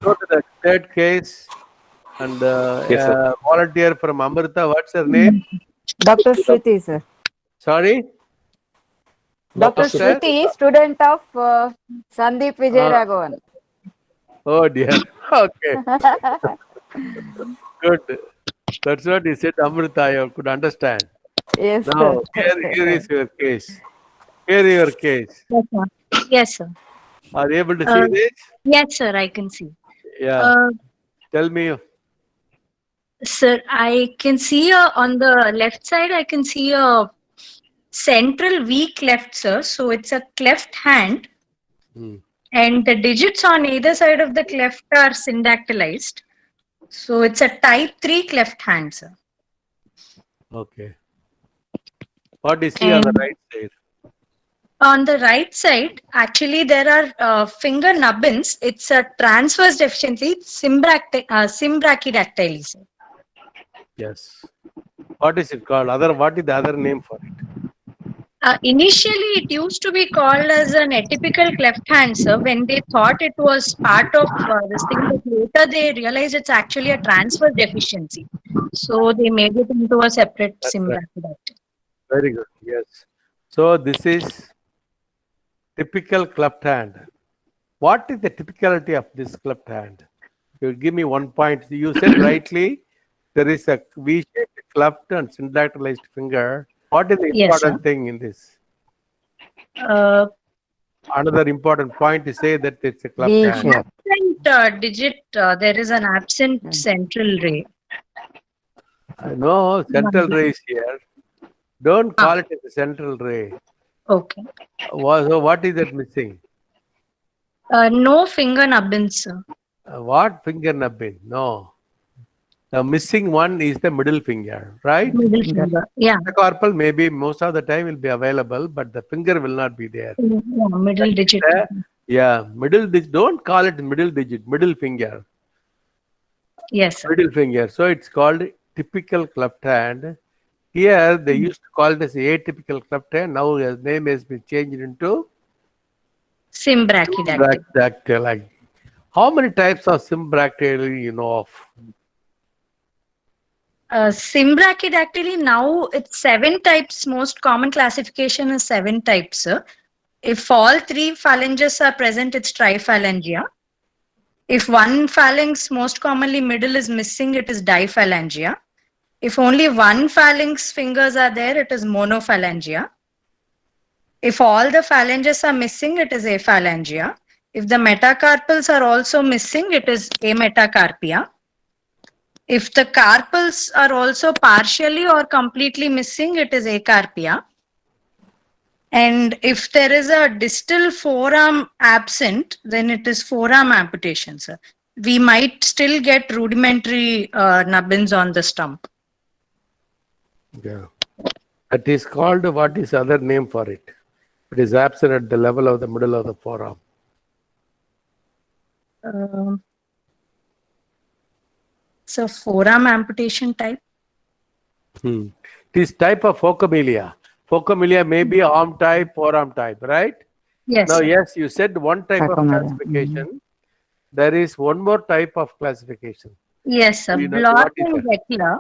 go to the third case. And Yes, sir. volunteer from Amrita, what's her name? Dr. Shruti, sir. Sorry? Dr. Doctor? Shruti, student of Sandeep Vijay Raghavan. Oh dear. Okay, good. That's what he said, Amrita. I could understand. Yes, Now, sir. here is your case. Here is your case. Yes, sir. Yes, sir. Are you able to see this? Yes, sir. I can see. Yeah. Tell me. Sir, I can see on the left side, I can see a central V cleft, sir. So it's a cleft hand, Hmm. and the digits on either side of the cleft are syndactylized. So it's a type 3 cleft hand, sir. Okay. What do you see on the And right side? on the right side, actually, there are finger nubbins. It's a transverse deficiency, symbrachydactyly, sir. Yes. What is it called? What is the other name for it? Initially, it used to be called as an atypical cleft hand, sir, when they thought it was part of this thing, but later they realized it's actually a transverse deficiency. So they made it into a separate That's right. symbrachydactyly. Very good. Yes. So this is typical cleft hand. What is the typicality of this cleft hand? You give me 1 point. You said rightly there is a V-shaped cleft and syndactylized finger. What is the Yes, important sir. thing in this? Uh, Another important point to say that it's a cleft V hand. shape. absent digit, there is an absent central ray. I know central ray is here. Don't call it as a central ray. Okay. So what is that missing? No finger nubbins, sir. What finger nubbin? No. The missing one is the middle finger, right? Middle finger. Yeah. Metacarpal maybe most of the time will be available, but the finger will not be there. Yeah, middle digit. Yeah, middle digit. Don't call it middle digit, middle finger. Yes, sir. Middle finger. So it's called typical cleft hand. Here they used to call it as atypical cleft hand. Now his name has been changed into Symbrachydactyly. symbrachdactyly. How many types of symbrachdactyly you know of? Symbrachydactyly, now it's 7 types. Most common classification is 7 types, sir. If all 3 phalanges are present, it's triphalangia. If one phalanx, most commonly middle, is missing, it is diphalangia. If only one phalanx fingers are there, it is monophalangia. If all the phalanges are missing, it is aphalangia. If the metacarpals are also missing, it is ametacarpia. If the carpals are also partially or completely missing, it is acarpia. And if there is a distal forearm absent, then it is forearm amputation, sir. We might still get rudimentary nubbins on the stump. Yeah. That is called, what is other name for it? It is absent at the level of the middle of the forearm. So forearm amputation type. It is type of phocomelia. Phocomelia may be arm type, forearm type, right? Yes. Now, sir. yes, you said one type of Phocomelia. classification. There is one more type of classification. Yes, sir. You know, Blot what is and Weckler.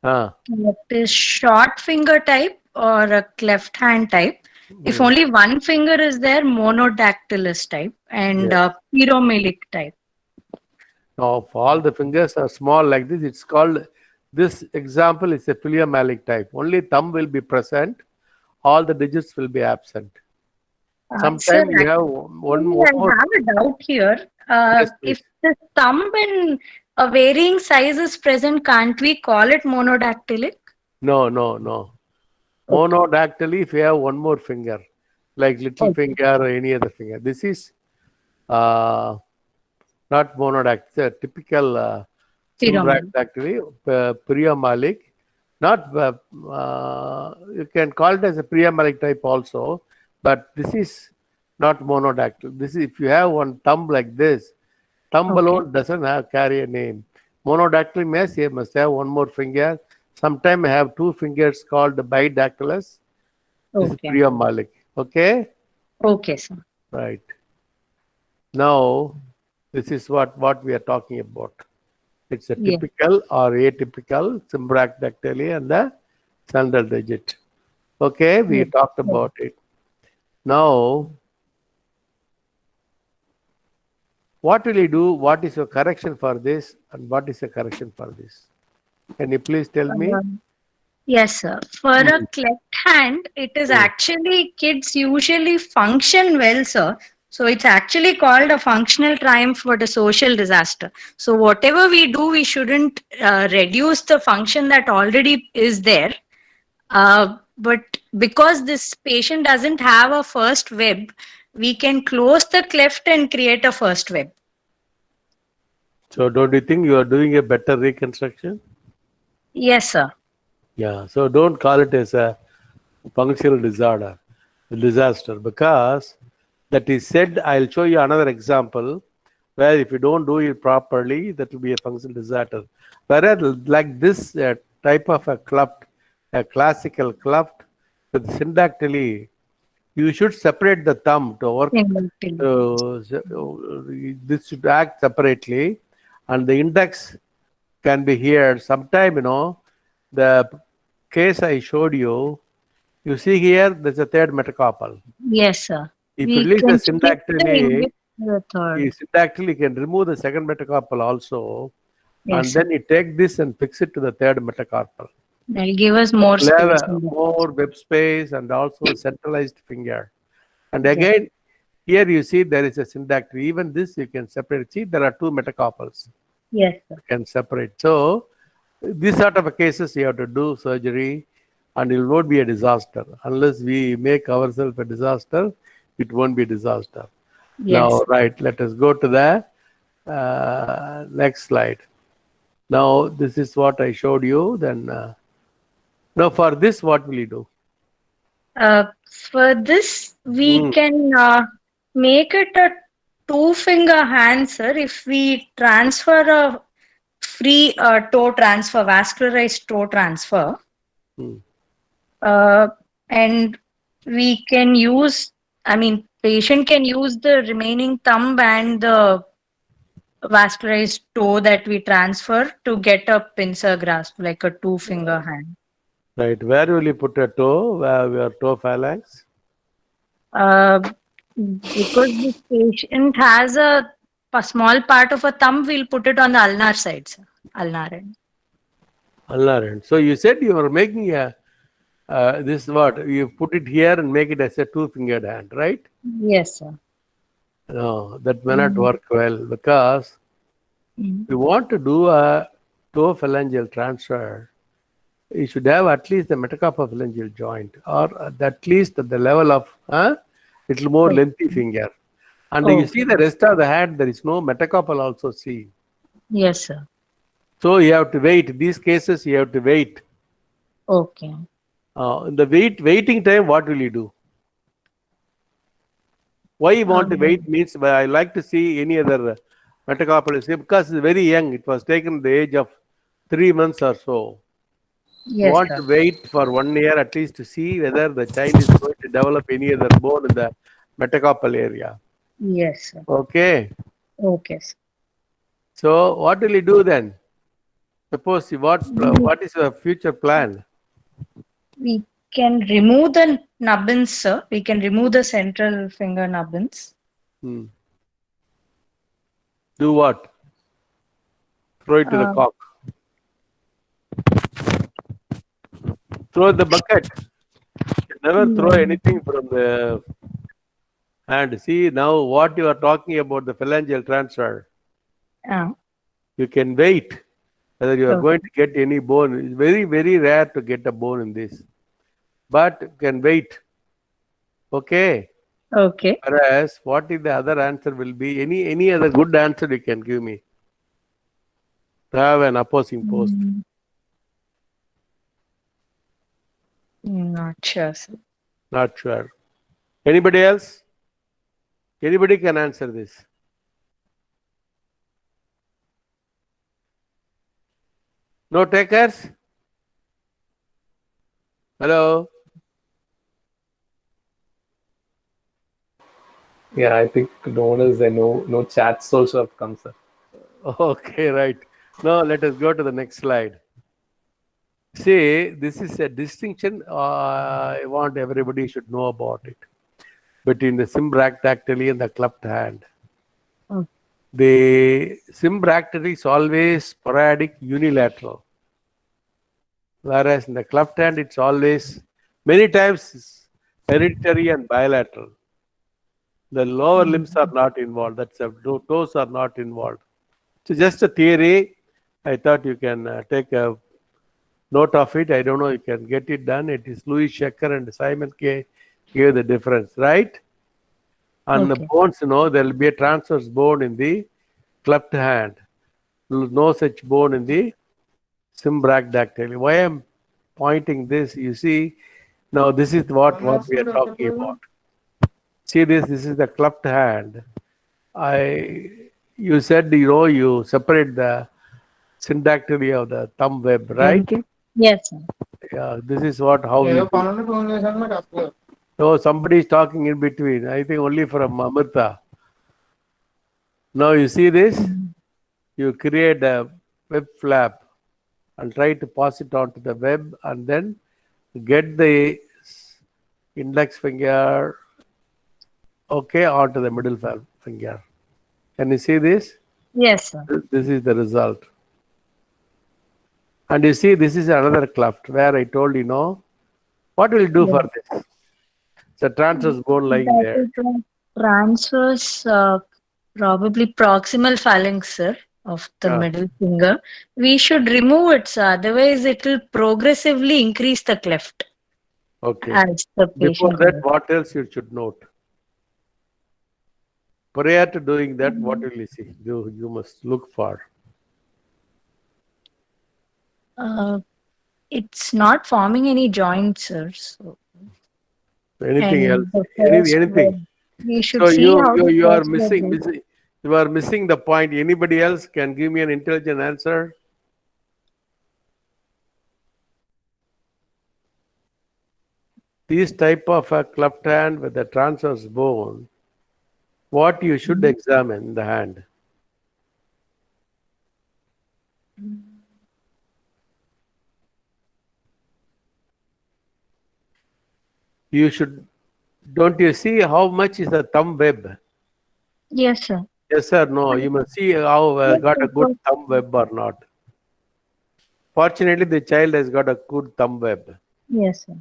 Ah, It is short finger type or a cleft hand type. If only one finger is there, monodactylous type and pyromelic type. now, if all the fingers are small like this, it's called, this example is a pyromelic type. Only thumb will be present, all the digits will be absent. Sometimes Sir, you have one I more. have a doubt here. Yes, If please. the thumb in a varying size is present, can't we call it monodactylic? No. Monodactyly, if you have one more finger, like little finger or any other finger. This is not monodactyly, it's a typical symbrachydactyly, pyromelic. Not, you can call it as a pyromelic type also, but this is not monodactyl. This is, if you have one thumb like this, thumb alone doesn't carry a name. Monodactyly means you must have one more finger. Sometimes I have 2 fingers called bidactylus. This is pyromelic. Okay? Okay, sir. Right. Now, This is what we are talking about. It's a Yeah. typical or atypical symbrachdactyly and the sandal digit. Okay, we Yeah. talked about it. Now, what will you do? What is your correction for this? And what is the correction for this? Can you please tell me? Yes, sir. For a cleft hand, it is actually kids usually function well, sir. So it's actually called a functional triumph for the social disaster. So whatever we do, we shouldn't reduce the function that already is there. But because this patient doesn't have a first web, we can close the cleft and create a first web. So don't you think you are doing a better reconstruction? Yes, sir. Yeah. So don't call it as a functional disaster, because that is said. I'll show you another example where if you don't do it properly, that will be a functional disaster. Whereas like this type of a cleft, a classical cleft with syndactyly, you should separate the thumb to work. This should act separately, and the index can be here. Sometime, the case I showed you, you see here, there's a third metacarpal. Yes, sir. If you release the syndactyly, third. syndactyly can remove the second metacarpal also, Yes, and then you take this and fix it to the third metacarpal. that'll give us more You'll have space. more web space and also a centralized finger. And again, here you see there is a syndactyly. Even this you can separate. See, there are two metacarpals. Yes, sir. You can separate. So, these sort of cases you have to do surgery, and it will not be a disaster. Unless we make ourselves a disaster, it won't be a disaster. Yes. Now, right, let us go to the next slide. Now, this is what I showed you. Then, now for this, what will you do? For this, we can make it a two-finger hand, sir. If we transfer a free toe transfer, vascularized toe transfer, and we can use, patient can use the remaining thumb and the vascularized toe that we transfer to get a pincer grasp, like a two-finger hand. Right. Where will you put a toe? Where your toe phalanx? Because this patient has a small part of a thumb, we'll put it on the ulnar side, sir. Ulnar end. Ulnar end. So you said you are making a this what? You put it here and make it as a two-fingered hand, right? Yes, sir. No, that may not work well, because we want to do a toe phalangeal transfer. You should have at least the metacarpophalangeal joint, or at least at the level of little more lengthy finger. And you see the rest of the hand, there is no metacarpal also see. Yes, sir. So you have to wait. These cases you have to wait. Okay. In the waiting time, what will you do? Why you want to wait means, I like to see any other metacarpal, because it's very young. It was taken at the age of 3 months or so. Yes, You want sir. to wait for 1 year at least to see whether the child is going to develop any other bone in the metacarpal area. Yes, sir. Okay. Okay, sir. So what will you do then? Suppose what is your future plan? We can remove the nubbins, sir. We can remove the central finger nubbins. Do what? Throw it to the cock. Throw the bucket. Never throw anything from the hand. See now what you are talking about, the phalangeal transfer. You can wait whether you are going to get any bone. It's very, very rare to get a bone in this, but you can wait. Okay. Okay. Whereas, what is the other answer will be? Any other good answer you can give me? To have an opposing post. Not sure, sir. Not sure. Anybody else? Anybody can answer this. No takers? Hello? Yeah, I think no one is there. No chats also have come, sir. Okay, right. Now let us go to the next slide. See, this is a distinction I want everybody should know about it between the symbractactily and the cleft hand. Okay. The symbractally is always sporadic unilateral, whereas in the cleft hand it's always many times hereditary and bilateral. The lower limbs are not involved. That's toes are not involved. So just a theory. I thought you can take a note of it. I don't know. You can get it done. It is Louis Schecker and Simon K. gave the difference, right? And the Okay. bones, there will be a transverse bone in the cleft hand. No such bone in the symbractactily. Why I'm pointing this, you see, now this is what we are talking about. See this is the cleft hand. You said, you separate the syndactyly of the thumb web, right? Yes, sir. Yeah, this is how we do. So somebody is talking in between. I think only from Amrita. Now you see this? You create a web flap and try to pass it onto the web and then get the index finger, okay, onto the middle finger. Can you see this? Yes, sir. This is the result. And you see, this is another cleft where I told what will you do for this? It's a transverse bone lying That there. is a transverse, probably proximal phalanx, sir, of the middle finger. We should remove it, sir. Otherwise, it will progressively increase the cleft. Okay. As the Before patient that, goes. what else you should note? Prior to doing that, what will you see? You must look for. It's not forming any joints, sir. So, Anything else? the first Anything. web, we should So see how the you are first web is. you are missing the point. Anybody else can give me an intelligent answer? This type of a cleft hand with a transverse bone, what you should examine in the hand? You should, don't you see how much is the thumb web? Yes, sir. Yes or no? You must see how got a good thumb web or not. Fortunately, the child has got a good thumb web. Yes, sir.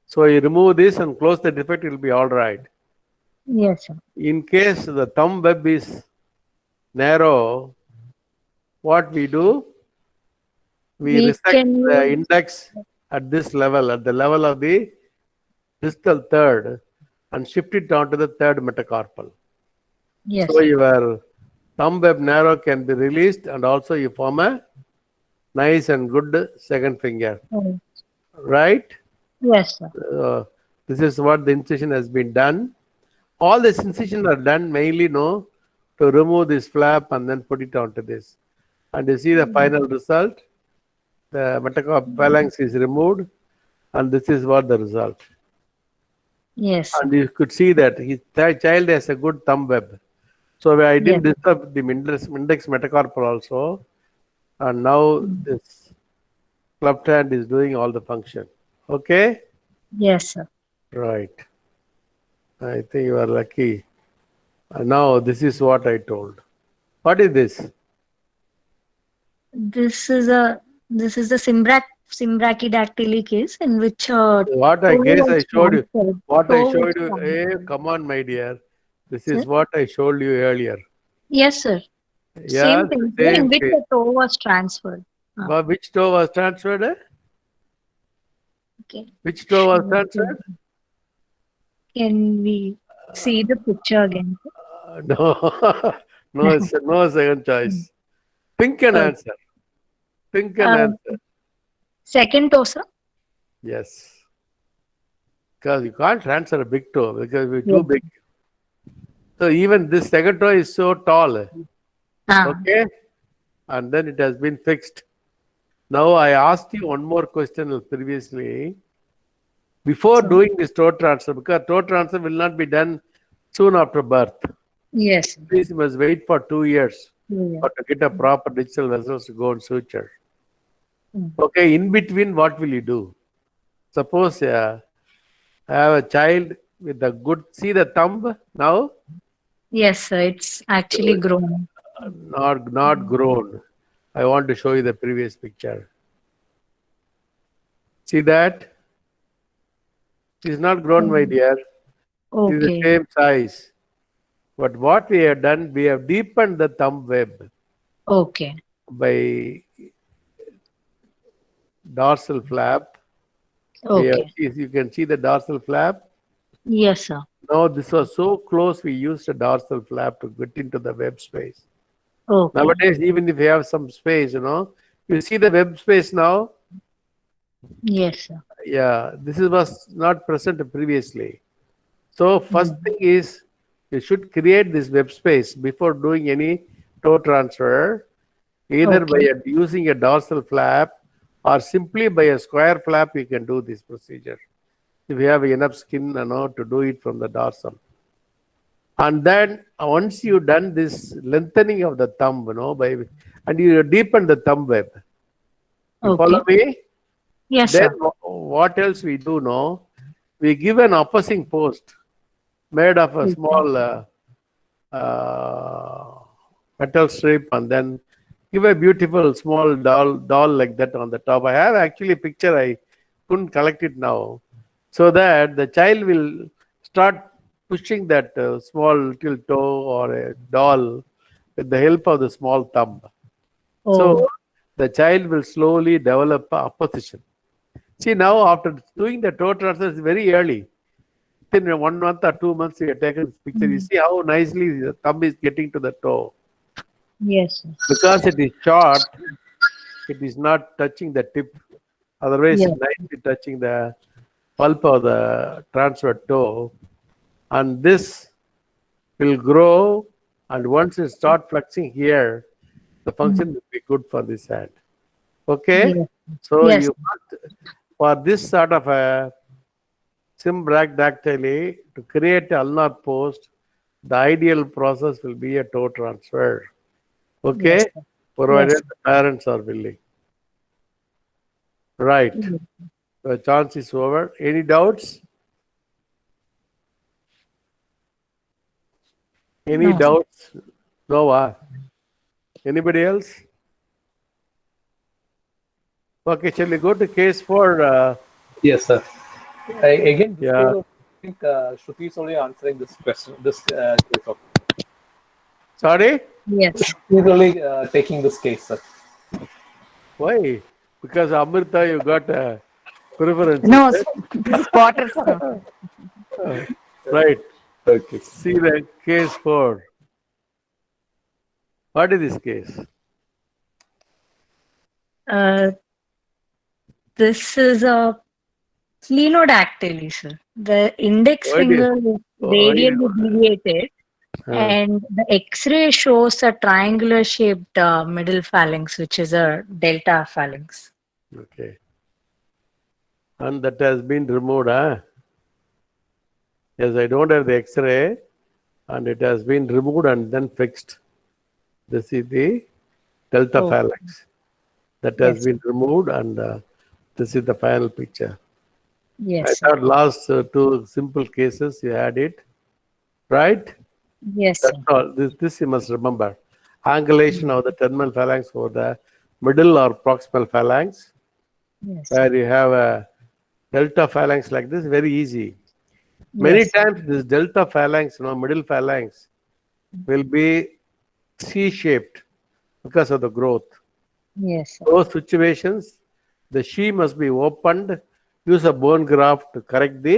So you remove this and close the defect, it will be all right. Yes, sir. In case the thumb web is narrow, what we do? We resect the index at this level, at the level of the distal third, and shift it down to the third metacarpal. Yes. So your thumb web narrow can be released, and also you form a nice and good second finger. Right? Yes, sir. This is what the incision has been done. All these incisions are done mainly to remove this flap and then put it onto this. And you see the final result. The metacarpal phalanx is removed, and this is what the result. Yes. And you could see that his child has a good thumb web. So I didn't disturb the index metacarpal also. And now this cleft hand is doing all the function. Okay? Yes, sir. Right. I think you are lucky. And now this is what I told. What is this? This is the symbrachydactyly case in which what I guess I showed you. What I showed you. transferred. Hey, come on, my dear. This is what I showed you earlier. Yes, sir. Yeah, Same thing same in which case. the toe was transferred. But which toe was transferred? Okay. Which toe was transferred? Can we see the picture again? No, no second choice. Think and answer. Think and answer. Second toe, sir? Yes. Because you can't transfer a big toe because we're too big. So even this second toe is so tall. Okay? And then it has been fixed. Now I asked you one more question previously. Before doing this toe transfer, because toe transfer will not be done soon after birth. Yes, sir. Please, you must wait for 2 years Yeah. or to get a proper digital vessels to go and suture. Mm. Okay, in between, what will you do? Suppose I have a child with a good, see the thumb now? Yes, sir. It's actually grown. Not grown. I want to show you the previous picture. See that? It's not grown, my dear. It is the Okay. same size. But what we have done, we have deepened the thumb web Okay. by dorsal flap. We have, Okay. you can see the dorsal flap. Yes, sir. Now this was so close, we used a dorsal flap to get into the web space. Okay. Nowadays, even if you have some space, you see the web space now. Yes, sir. Yeah, was not present previously. So first thing is, you should create this web space before doing any toe transfer, either by using a dorsal flap or simply by a square flap. You can do this procedure if you have enough skin, to do it from the dorsal. And then once you done this lengthening of the thumb, and you deepen the thumb web. You follow me? Yes, Then sir. what else we do now? We give an opposing post made of a small metal strip, and then give a beautiful small doll like that on the top. I have actually a picture. I couldn't collect it now, so that the child will start pushing that small little toe or a doll with the help of the small thumb. So the child will slowly develop a opposition. See, now after doing the toe transfer, it's very early. Within 1 month or 2 months, you have taken this picture. You see how nicely the thumb is getting to the toe. Yes, sir. Because it is short, it is not touching the tip. Otherwise, Yes. it's nicely touching the pulp of the transferred toe. And this will grow. And once it starts flexing here, the function will be good for this hand. Okay? Yes. So Yes. you must, for this sort of a symbrachydactyly, to create a ulnar post, the ideal process will be a toe transfer. Okay? Yes, sir. Provided Yes. the parents are willing. Right. The chance is over. Any doubts? Any No. doubts? No. Anybody else? Okay, shall we go to case 4? Yes, sir. Again, Yeah. I think Shruti is only answering this question. This case of Sorry? Yes. Shruti is only taking this case, sir. Why? Because Amrita, you got a preference. No, spotters. No. Right. Okay. See the case 4. What is this case? This is a clinodactyly, sir. The index Why did- finger is radially deviated, and the X-ray shows a triangular shaped middle phalanx, which is a delta phalanx. Okay. And that has been removed, huh? Yes, I don't have the X-ray, and it has been removed and then fixed. This is the delta phalanx. That has been removed, and this is the final picture. Yes. I Sir. thought last 2 simple cases you had it, right? Yes. That's Sir. all. This you must remember. Angulation of the terminal phalanx over the middle or proximal phalanx, Yes. where you have a delta phalanx like this, very easy. Many Yes. times this delta phalanx, middle phalanx, will be C-shaped because of the growth. Yes. Sir. Those situations, the she must be opened, use a bone graft to correct the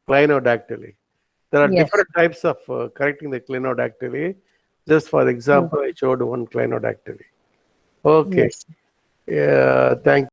clinodactyly. There are Yes. different types of correcting the clinodactyly. Just for example, I showed one clinodactyly. Okay. Yes. Thank you.